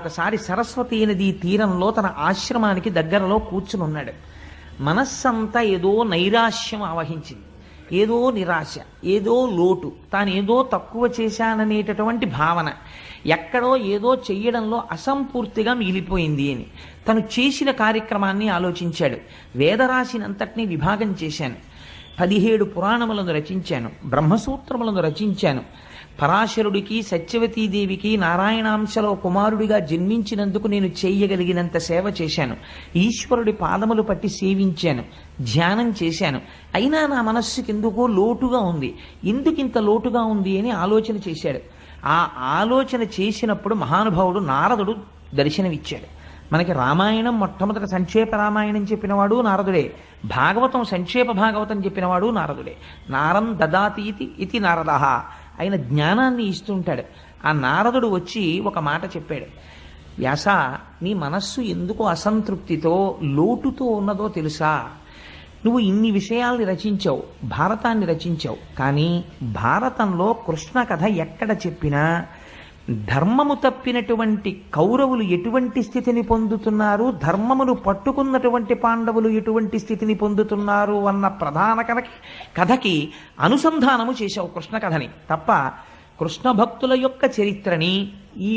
ఒకసారి సరస్వతీ నది తీరంలో తన ఆశ్రమానికి దగ్గరలో కూర్చుని ఉన్నాడు. మనస్సంతా ఏదో నైరాశ్యం ఆవహించింది, ఏదో నిరాశ, ఏదో లోటు, తాను ఏదో తక్కువ చేశాననేటటువంటి భావన, ఎక్కడో ఏదో చెయ్యడంలో అసంపూర్తిగా మిగిలిపోయింది అని తను చేసిన కార్యక్రమాన్ని ఆలోచించాడు. వేదరాశినంతటినీ విభాగం చేశాను, 17 పురాణములను రచించాను, బ్రహ్మసూత్రములను రచించాను, పరాశరుడికి సత్యవతీదేవికి నారాయణాంశలో కుమారుడిగా జన్మించినందుకు నేను చేయగలిగినంత సేవ చేశాను, ఈశ్వరుడి పాదములు పట్టి సేవించాను, ధ్యానం చేశాను. అయినా నా మనస్సుకి ఎందుకో లోటుగా ఉంది. ఎందుకింత లోటుగా ఉంది అని ఆలోచన చేశాడు. ఆ ఆలోచన చేసినప్పుడు మహానుభావుడు నారదుడు దర్శనమిచ్చాడు. మనకి రామాయణం మొట్టమొదటి సంక్షేప రామాయణం చెప్పినవాడు నారదుడే, భాగవతం సంక్షేప భాగవతం చెప్పినవాడు నారదుడే. నారం దదాతీతి ఇది నారదః, ఆయన జ్ఞానాన్ని ఇస్తుంటాడు. ఆ నారదుడు వచ్చి ఒక మాట చెప్పాడు, వ్యాస, నీ మనస్సు ఎందుకు అసంతృప్తితో లోటుతో ఉన్నదో తెలుసా? నువ్వు ఇన్ని విషయాల్ని రచించావు, భారతాన్ని రచించావు, కానీ భారతంలో కృష్ణ కథ ఎక్కడ చెప్పినా ధర్మము తప్పినటువంటి కౌరవులు ఎటువంటి స్థితిని పొందుతున్నారు, ధర్మమును పట్టుకున్నటువంటి పాండవులు ఎటువంటి స్థితిని పొందుతున్నారు అన్న ప్రధాన కథకి అనుసంధానము చేశావు కృష్ణ కథని తప్ప కృష్ణ భక్తుల యొక్క చరిత్రని, ఈ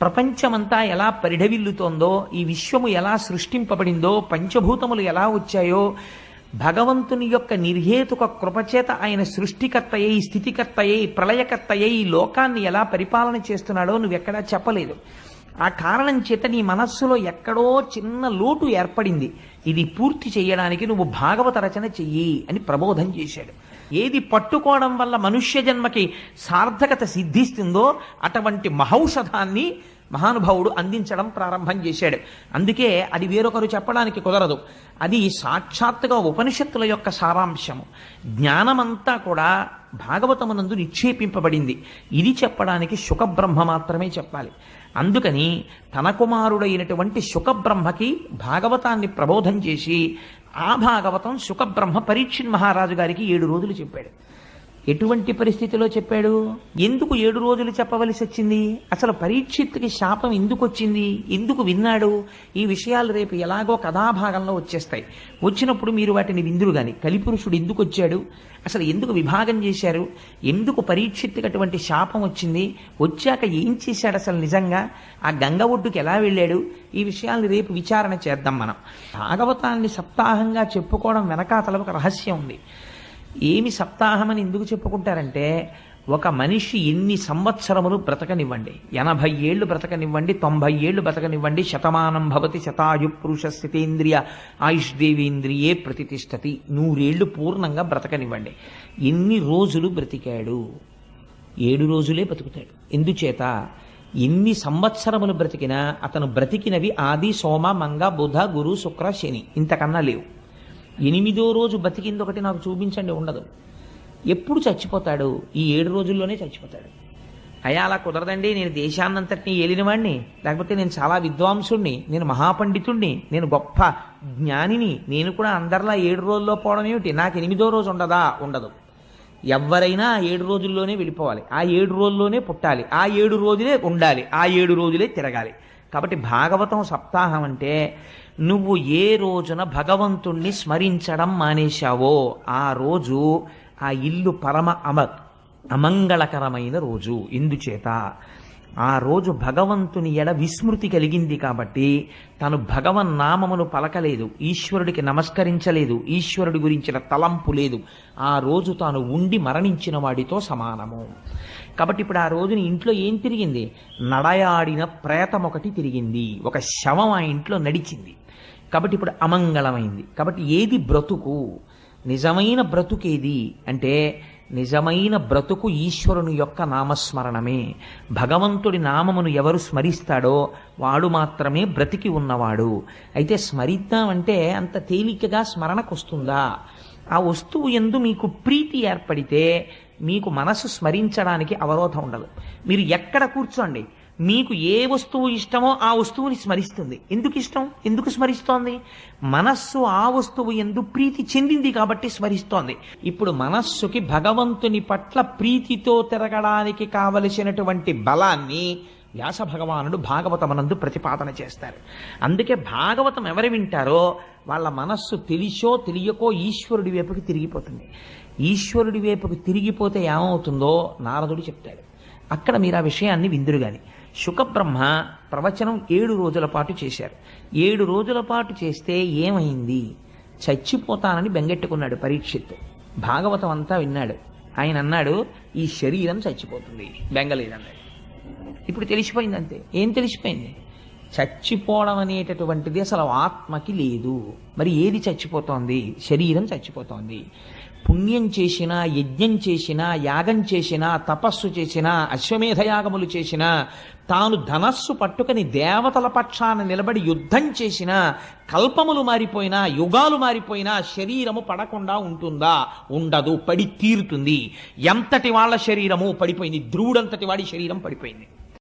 ప్రపంచమంతా ఎలా పరిఢవిల్లుతోందో, ఈ విశ్వము ఎలా సృష్టింపబడిందో, పంచభూతములు ఎలా వచ్చాయో, భగవంతుని యొక్క నిర్హేతుక కృపచేత ఆయన సృష్టికర్తయ్యి, స్థితికర్తయ్యి, ప్రళయకర్తయ్యి ఈ లోకాన్ని ఎలా పరిపాలన చేస్తున్నాడో నువ్వెక్కడా చెప్పలేదు. ఆ కారణం చేత నీ మనస్సులో ఎక్కడో చిన్న లోటు ఏర్పడింది. ఇది పూర్తి చేయడానికి నువ్వు భాగవత రచన చెయ్యి అని ప్రబోధం చేశాడు. ఏది పట్టుకోవడం వల్ల మనుష్య జన్మకి సార్థకత సిద్ధిస్తుందో అటువంటి మహౌషధాన్ని మహానుభావుడు అందించడం ప్రారంభం చేశాడు. అందుకే అది వేరొకరు చెప్పడానికి కుదరదు. అది సాక్షాత్తుగా ఉపనిషత్తుల యొక్క సారాంశము. జ్ఞానమంతా కూడా భాగవతమునందు నిక్షేపింపబడింది. ఇది చెప్పడానికి శుకబ్రహ్మ మాత్రమే చెప్పాలి. అందుకని తన కుమారుడైనటువంటి శుకబ్రహ్మకి భాగవతాన్ని ప్రబోధం చేసి ఆ భాగవతం శుకబ్రహ్మ పరీక్షిత్ మహారాజు గారికి 7 రోజులు చెప్పాడు. ఎటువంటి పరిస్థితిలో చెప్పాడు? ఎందుకు 7 రోజులు చెప్పవలసి వచ్చింది? అసలు పరీక్షిత్తుకి శాపం ఎందుకు వచ్చింది? ఎందుకు విన్నాడు? ఈ విషయాలు రేపు ఎలాగో కథాభాగంలో వచ్చేస్తాయి. వచ్చినప్పుడు మీరు వాటిని విందురు గాని. కలిపురుషుడు ఎందుకు వచ్చాడు, అసలు ఎందుకు విభాగం చేశారు, ఎందుకు పరీక్షిత్తుకి అటువంటి శాపం వచ్చింది, వచ్చాక ఏం చేశాడు, అసలు నిజంగా ఆ గంగ ఒడ్డుకి ఎలా వెళ్ళాడు, ఈ విషయాల్ని రేపు విచారణ చేద్దాం. మనం భాగవతాన్ని సప్తాహంగా చెప్పుకోవడం వెనకాతల ఒక రహస్యం ఉంది. ఏమి సప్తాహమని ఎందుకు చెప్పుకుంటారంటే, ఒక మనిషి ఎన్ని సంవత్సరములు బ్రతకనివ్వండి, 80 ఏళ్ళు బ్రతకనివ్వండి, 90 ఏళ్ళు బ్రతకనివ్వండి, శతమానం భవతి శతాయు పురుష స్థితేంద్రియ ఆయుష్దేవేంద్రియే ప్రతిష్టతి, 100 ఏళ్ళు పూర్ణంగా బ్రతకనివ్వండి. ఎన్ని రోజులు బ్రతికాడు? 7 రోజులే బతుకుతాడు. ఎందుచేత? ఎన్ని సంవత్సరములు బ్రతికినా అతను బ్రతికినవి ఆది సోమ మంగ బుధ గురు శుక్ర శని, ఇంతకన్నా లేవు. 8వ రోజు బతికింది ఒకటి నాకు చూపించండి, ఉండదు. ఎప్పుడు చచ్చిపోతాడు? ఈ 7 రోజుల్లోనే చచ్చిపోతాడు. అయ్యా అలా కుదరదండి, నేను దేశాన్నంతటినీ ఏలినవాడిని, లేకపోతే నేను చాలా విద్వాంసుడిని, నేను మహాపండితుడిని, నేను గొప్ప జ్ఞానిని, నేను కూడా అందరిలా 7 రోజుల్లో పోవడం ఏమిటి, నాకు 8వ రోజు ఉండదా? ఉండదు. ఎవరైనా 7 రోజుల్లోనే వెళ్ళిపోవాలి, ఆ 7 రోజుల్లోనే పుట్టాలి, ఆ 7 రోజులే ఉండాలి, ఆ 7 రోజులే తిరగాలి. కాబట్టి భాగవతం సప్తాహం అంటే నువ్వు ఏ రోజున భగవంతుణ్ణి స్మరించడం మానేశావో ఆ రోజు ఆ ఇల్లు పరమ అమంగళకరమైన రోజు. ఎందుచేత? ఆ రోజు భగవంతుని ఎడ విస్మృతి కలిగింది కాబట్టి తను భగవన్నామమును పలకలేదు, ఈశ్వరుడికి నమస్కరించలేదు, ఈశ్వరుడి గురించిన తలంపు లేదు. ఆ రోజు తాను ఉండి మరణించిన వాడితో సమానము. కాబట్టి ఇప్పుడు ఆ రోజుని ఇంట్లో ఏం తిరిగింది? నడయాడిన ప్రేతం ఒకటి తిరిగింది, ఒక శవం ఆ ఇంట్లో నడిచింది. కాబట్టి ఇప్పుడు అమంగళమైంది. కాబట్టి ఏది బ్రతుకు? నిజమైన బ్రతుకేది అంటే, నిజమైన బ్రతుకు ఈశ్వరుని యొక్క నామస్మరణమే. భగవంతుడి నామమును ఎవరు స్మరిస్తాడో వాడు మాత్రమే బ్రతికి ఉన్నవాడు. అయితే స్మరిద్దామంటే అంత తేలికగా స్మరణకు వస్తుందా? ఆ వస్తువు యందు మీకు ప్రీతి ఏర్పడితే మీకు మనసు స్మరించడానికి అవరోధం ఉండదు. మీరు ఎక్కడ కూర్చోండి, మీకు ఏ వస్తువు ఇష్టమో ఆ వస్తువుని స్మరిస్తుంది. ఎందుకు ఇష్టం? ఎందుకు స్మరిస్తోంది? మనస్సు ఆ వస్తువు యందు ప్రీతి చెందింది కాబట్టి స్మరిస్తోంది. ఇప్పుడు మనస్సుకి భగవంతుని పట్ల ప్రీతితో తిరగడానికి కావలసినటువంటి బలాన్ని వ్యాస భగవానుడు భాగవతమనందు ప్రతిపాదన చేస్తారు. అందుకే భాగవతం ఎవరు వింటారో వాళ్ళ మనస్సు తెలిసో తెలియకో ఈశ్వరుడి వైపుకి తిరిగిపోతుంది. ఈశ్వరుడి వైపుకి తిరిగిపోతే ఏమవుతుందో నారదుడు చెప్తాడు. అక్కడ మీరు ఆ విషయాన్ని విందురు గాని. శుకబ్రహ్మ ప్రవచనం 7 రోజుల పాటు చేశారు. 7 రోజుల పాటు చేస్తే ఏమైంది? చచ్చిపోతానని బెంగెట్టుకున్నాడు పరీక్షిత్. భాగవతం అంతా విన్నాడు. ఆయన అన్నాడు, ఈ శరీరం చచ్చిపోతుంది, బెంగలేదన్నాడు. ఇప్పుడు తెలిసిపోయింది అంతే. ఏం తెలిసిపోయింది? చచ్చిపోవడం అనేటటువంటిది అసలు ఆత్మకి లేదు. మరి ఏది చచ్చిపోతోంది? శరీరం చచ్చిపోతోంది. పుణ్యం చేసినా, యజ్ఞం చేసినా, యాగం చేసినా, తపస్సు చేసినా, అశ్వమేధయాగములు చేసినా, తాను ధనస్సు పట్టుకుని దేవతల పక్షాన నిలబడి యుద్ధం చేసినా, కల్పములు మారిపోయినా, యుగాలు మారిపోయినా శరీరము పడకుండా ఉంటుందా? ఉండదు, పడి తీరుతుంది. ఎంతటి వాళ్ళ శరీరము పడిపోయింది, ధ్రువుడంతటి వాడి శరీరం పడిపోయింది.